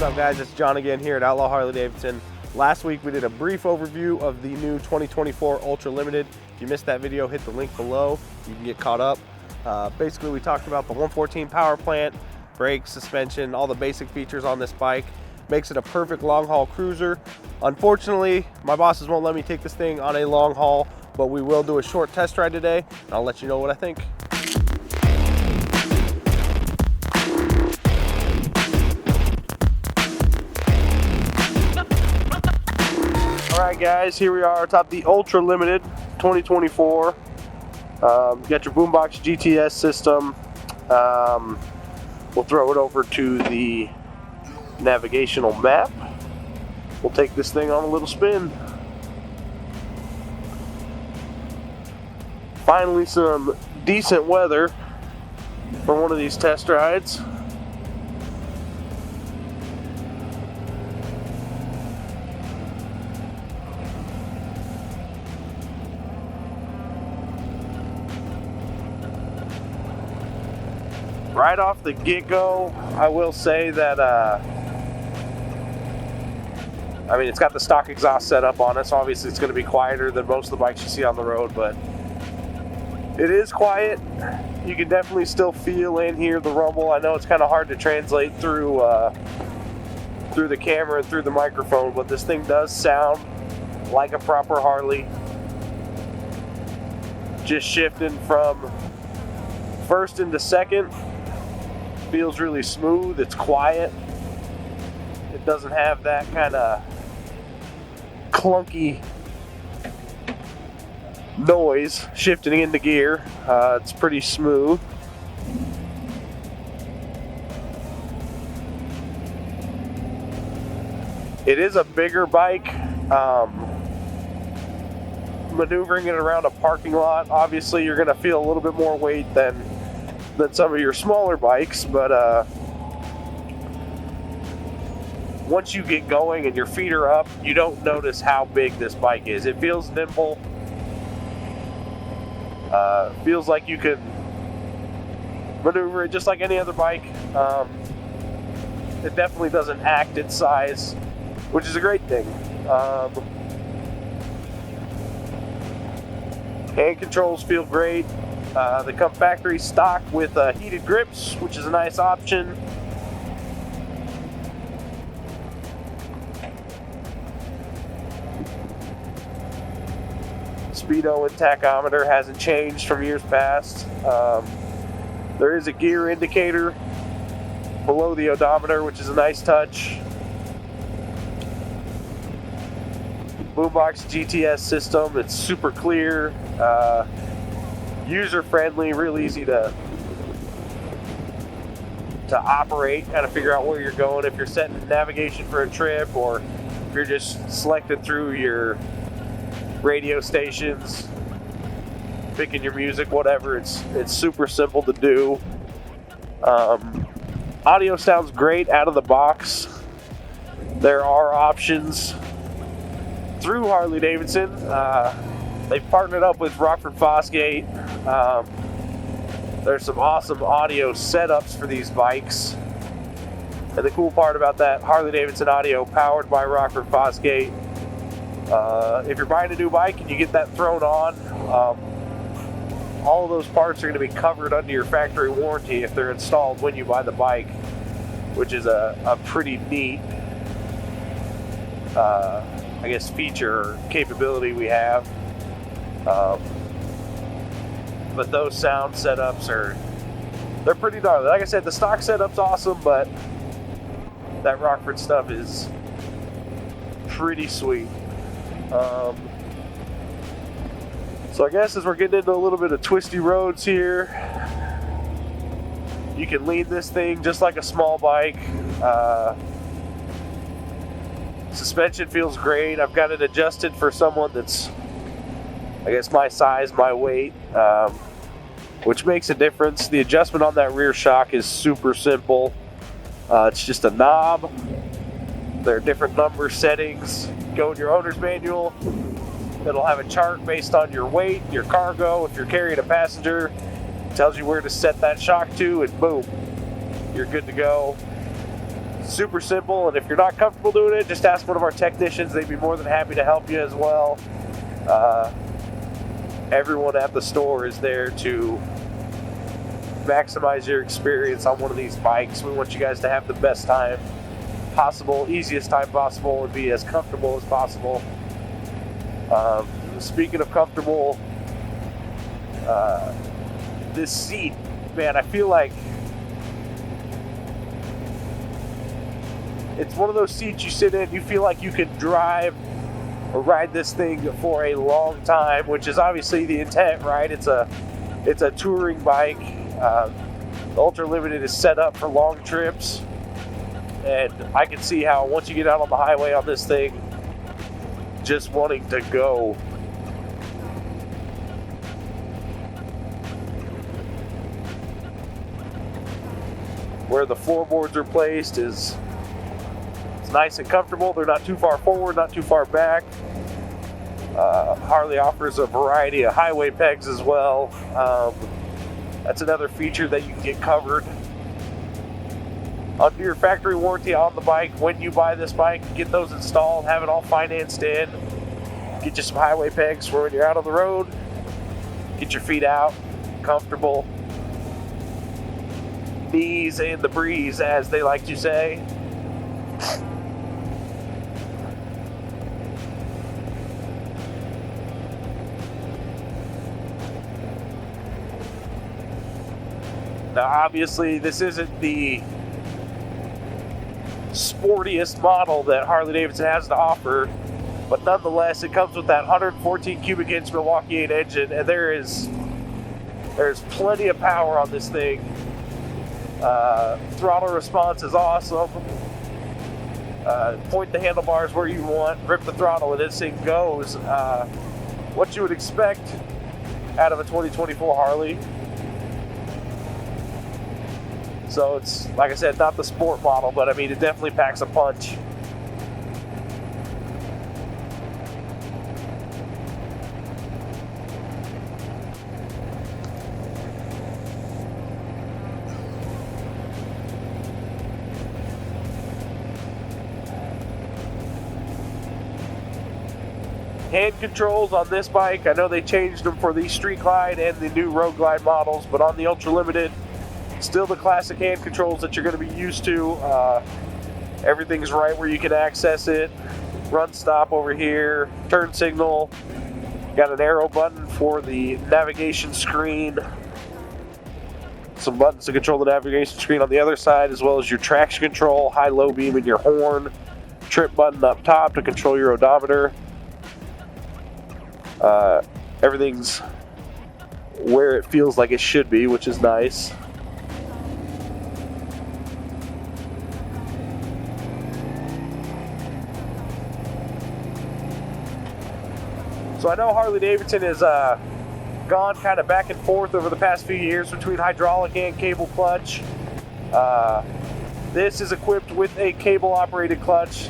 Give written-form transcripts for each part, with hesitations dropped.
What's up, guys? It's John again here at Outlaw Harley-Davidson. Last week we did a brief overview of the new 2024 Ultra Limited. If you missed that video, hit the link below. You can get caught up. Basically, we talked about the 114 power plant, brakes, suspension, all the basic features on this bike. Makes it a perfect long haul cruiser. Unfortunately, my bosses won't let me take this thing on a long haul, but we will do a short test ride today, and I'll let you know what I think. Alright guys, here we are atop the Ultra Limited 2024. You got your boombox GTS system. We'll throw it over to the navigational map. We'll take this thing on a little spin. Finally some decent weather for one of these test rides. Right off the get-go, I will say that, it's got the stock exhaust set up on it, so obviously it's going to be quieter than most of the bikes you see on the road, but it is quiet. You can definitely still feel and hear the rumble. I know it's kind of hard to translate through the camera and through the microphone, but this thing does sound like a proper Harley. Just shifting from first into second. Feels really smooth. It's quiet. It doesn't have that kind of clunky noise shifting into gear. It's pretty smooth. It is a bigger bike. Maneuvering it around a parking lot, obviously you're going to feel a little bit more weight than some of your smaller bikes, but once you get going and your feet are up, you don't notice how big this bike is. It feels nimble. Feels like you can maneuver it just like any other bike. It definitely doesn't act its size, which is a great thing. Hand controls feel great. They come factory stock with heated grips, which is a nice option. Speedo and tachometer hasn't changed from years past. There is a gear indicator below the odometer, which is a nice touch. Boombox GTS system, it's super clear. User-friendly, real easy to operate, kind of figure out where you're going. If you're setting navigation for a trip, or if you're just selecting through your radio stations, picking your music, whatever, it's super simple to do. Audio sounds great out of the box. There are options through Harley-Davidson. They've partnered up with Rockford Fosgate. There's some awesome audio setups for these bikes. And the cool part about that, Harley-Davidson audio powered by Rockford Fosgate. If you're buying a new bike and you get that thrown on, all of those parts are going to be covered under your factory warranty if they're installed when you buy the bike, which is a pretty neat, feature or capability we have. But those sound setups they're pretty gnarly. Like I said, the stock setup's awesome, but that Rockford stuff is pretty sweet. So I guess as we're getting into a little bit of twisty roads here, you can lean this thing just like a small bike. Suspension feels great. I've got it adjusted for someone that's, my size, my weight, which makes a difference. The adjustment on that rear shock is super simple. It's just a knob. There are different number settings. Go in your owner's manual. It'll have a chart based on your weight, your cargo. If you're carrying a passenger, it tells you where to set that shock to, and boom, you're good to go. Super simple, and if you're not comfortable doing it, just ask one of our technicians. They'd be more than happy to help you as well. Everyone at the store is there to maximize your experience on one of these bikes. We want you guys to have the best time possible, easiest time possible, and be as comfortable as possible. Speaking of comfortable, this seat, man, I feel like it's one of those seats you sit in, you feel like you can drive or ride this thing for a long time, which is obviously the intent, right? It's a touring bike. The Ultra Limited is set up for long trips, and I can see how once you get out on the highway on this thing, just wanting to go. Where the floorboards are placed is nice and comfortable. They're not too far forward, not too far back. Harley offers a variety of highway pegs as well. That's another feature that you can get covered under your factory warranty on the bike. When you buy this bike, get those installed, have it all financed in, get you some highway pegs for when you're out on the road, get your feet out, comfortable, knees in the breeze, as they like to say. Now, obviously, this isn't the sportiest model that Harley-Davidson has to offer, but nonetheless, it comes with that 114 cubic inch Milwaukee 8 engine, and there's plenty of power on this thing. Throttle response is awesome. Point the handlebars where you want, rip the throttle, and this thing goes. What you would expect out of a 2024 Harley. So it's, like I said, not the sport model, but I mean, it definitely packs a punch. Hand controls on this bike, I know they changed them for the Street Glide and the new Road Glide models, but on the Ultra Limited, still the classic hand controls that you're going to be used to. Everything's right where you can access it. Run stop over here, turn signal. Got an arrow button for the navigation screen. Some buttons to control the navigation screen on the other side, as well as your traction control, high-low beam, and your horn. Trip button up top to control your odometer. Everything's where it feels like it should be, which is nice. So I know Harley-Davidson has gone kind of back and forth over the past few years between hydraulic and cable clutch. This is equipped with a cable-operated clutch.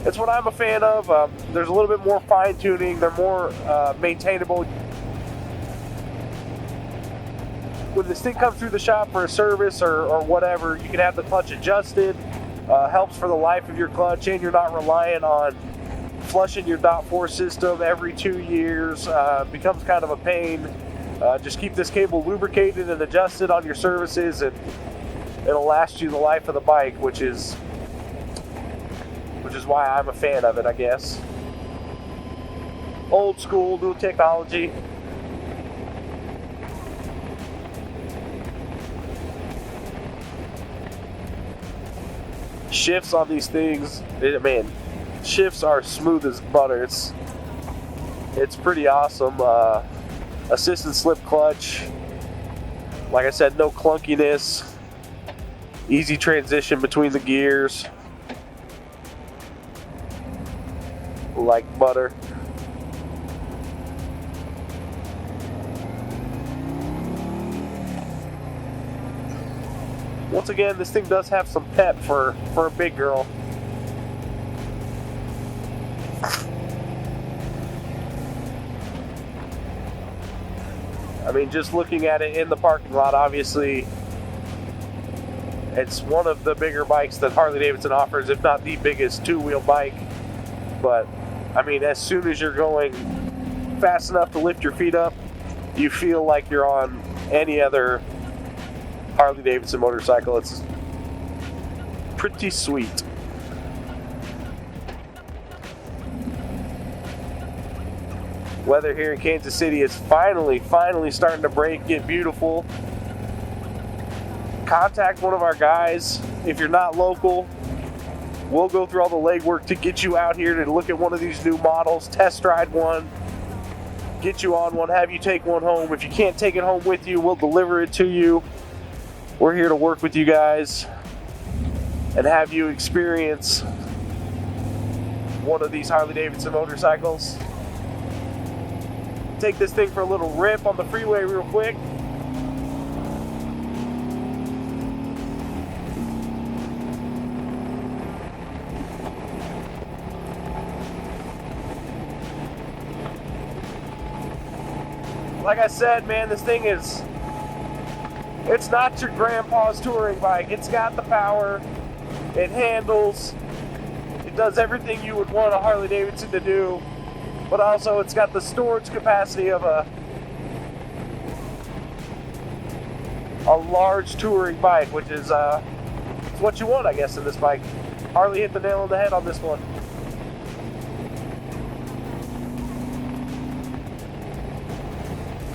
It's what I'm a fan of. There's a little bit more fine-tuning. They're more maintainable. When this thing comes through the shop for a service or whatever, you can have the clutch adjusted. Helps for the life of your clutch, and you're not reliant on flushing your .4 system every 2 years. Becomes kind of a pain. Just keep this cable lubricated and adjusted on your services, and it'll last you the life of the bike, which is why I'm a fan of it, I guess. Old school, new technology. Shifts on these things, man, shifts are smooth as butter. It's pretty awesome. Assist and slip clutch. Like I said, no clunkiness. Easy transition between the gears. Like butter. Once again, this thing does have some pep for a big girl. I mean, just looking at it in the parking lot, obviously It's one of the bigger bikes that Harley-Davidson offers, if not the biggest two-wheel bike. But I mean, as soon as you're going fast enough to lift your feet up, you feel like you're on any other Harley-Davidson motorcycle. It's pretty sweet. Weather here in Kansas City is finally starting to break, get beautiful. Contact one of our guys. If you're not local, we'll go through all the legwork to get you out here to look at one of these new models, test ride one, get you on one, have you take one home. If you can't take it home with you, we'll deliver it to you. We're here to work with you guys and have you experience one of these Harley-Davidson motorcycles. Take this thing for a little rip on the freeway real quick. Like I said, man, this thing is, it's not your grandpa's touring bike. It's got the power, it handles, it does everything you would want a Harley-Davidson to do. But also it's got the storage capacity of a large touring bike, which is it's what you want, I guess, in this bike. Harley hit the nail on the head on this one.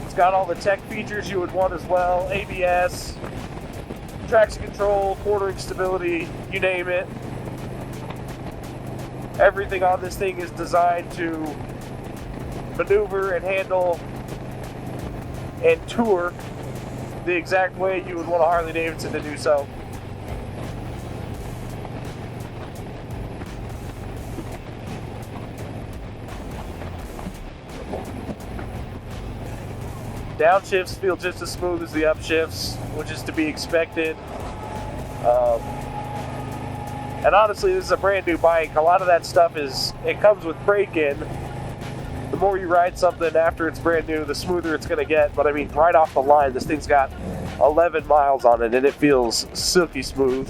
It's got all the tech features you would want as well. ABS, traction control, quartering stability, you name it. Everything on this thing is designed to maneuver and handle and tour the exact way you would want a Harley-Davidson to do so. Downshifts feel just as smooth as the upshifts, which is to be expected. And honestly, this is a brand new bike. A lot of that stuff it comes with break-in. The more you ride something after it's brand new, the smoother it's going to get. But I mean, right off the line, this thing's got 11 miles on it and it feels silky smooth.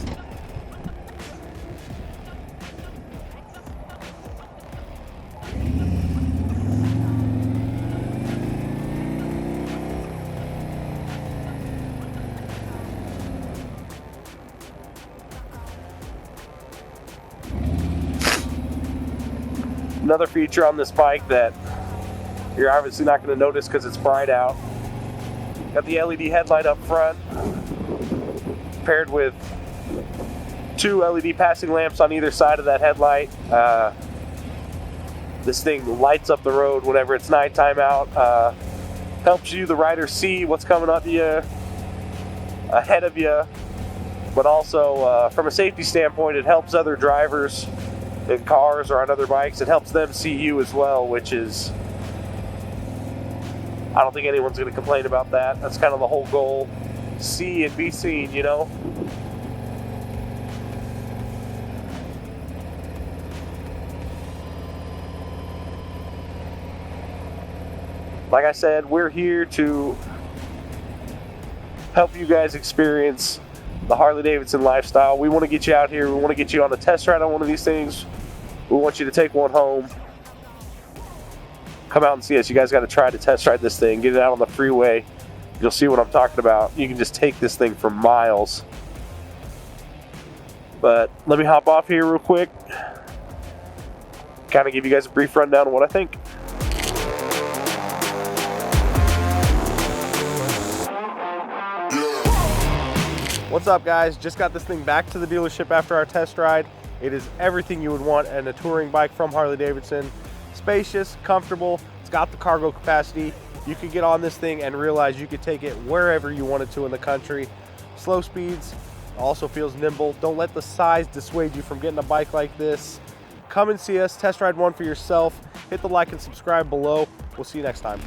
Another feature on this bike that you're obviously not going to notice because it's bright out. Got the LED headlight up front, paired with 2 LED passing lamps on either side of that headlight. This thing lights up the road whenever it's nighttime out. Helps you, the rider, see what's coming up you, ahead of you. But also, from a safety standpoint, it helps other drivers in cars or on other bikes. It helps them see you as well, which is, I don't think anyone's going to complain about that. That's kind of the whole goal. See and be seen, you know? Like I said, we're here to help you guys experience the Harley-Davidson lifestyle. We want to get you out here. We want to get you on a test ride on one of these things. We want you to take one home. Come out and see us. You guys got to try to test ride this thing. Get it out on the freeway. You'll see what I'm talking about. You can just take this thing for miles. But let me hop off here real quick. Kind of give you guys a brief rundown of what I think. What's up, guys? Just got this thing back to the dealership after our test ride. It is everything you would want in a touring bike from Harley-Davidson. Spacious, comfortable, it's got the cargo capacity. You could get on this thing and realize you could take it wherever you wanted to in the country. Slow speeds, also feels nimble. Don't let the size dissuade you from getting a bike like this. Come and see us, test ride one for yourself. Hit the like and subscribe below. We'll see you next time.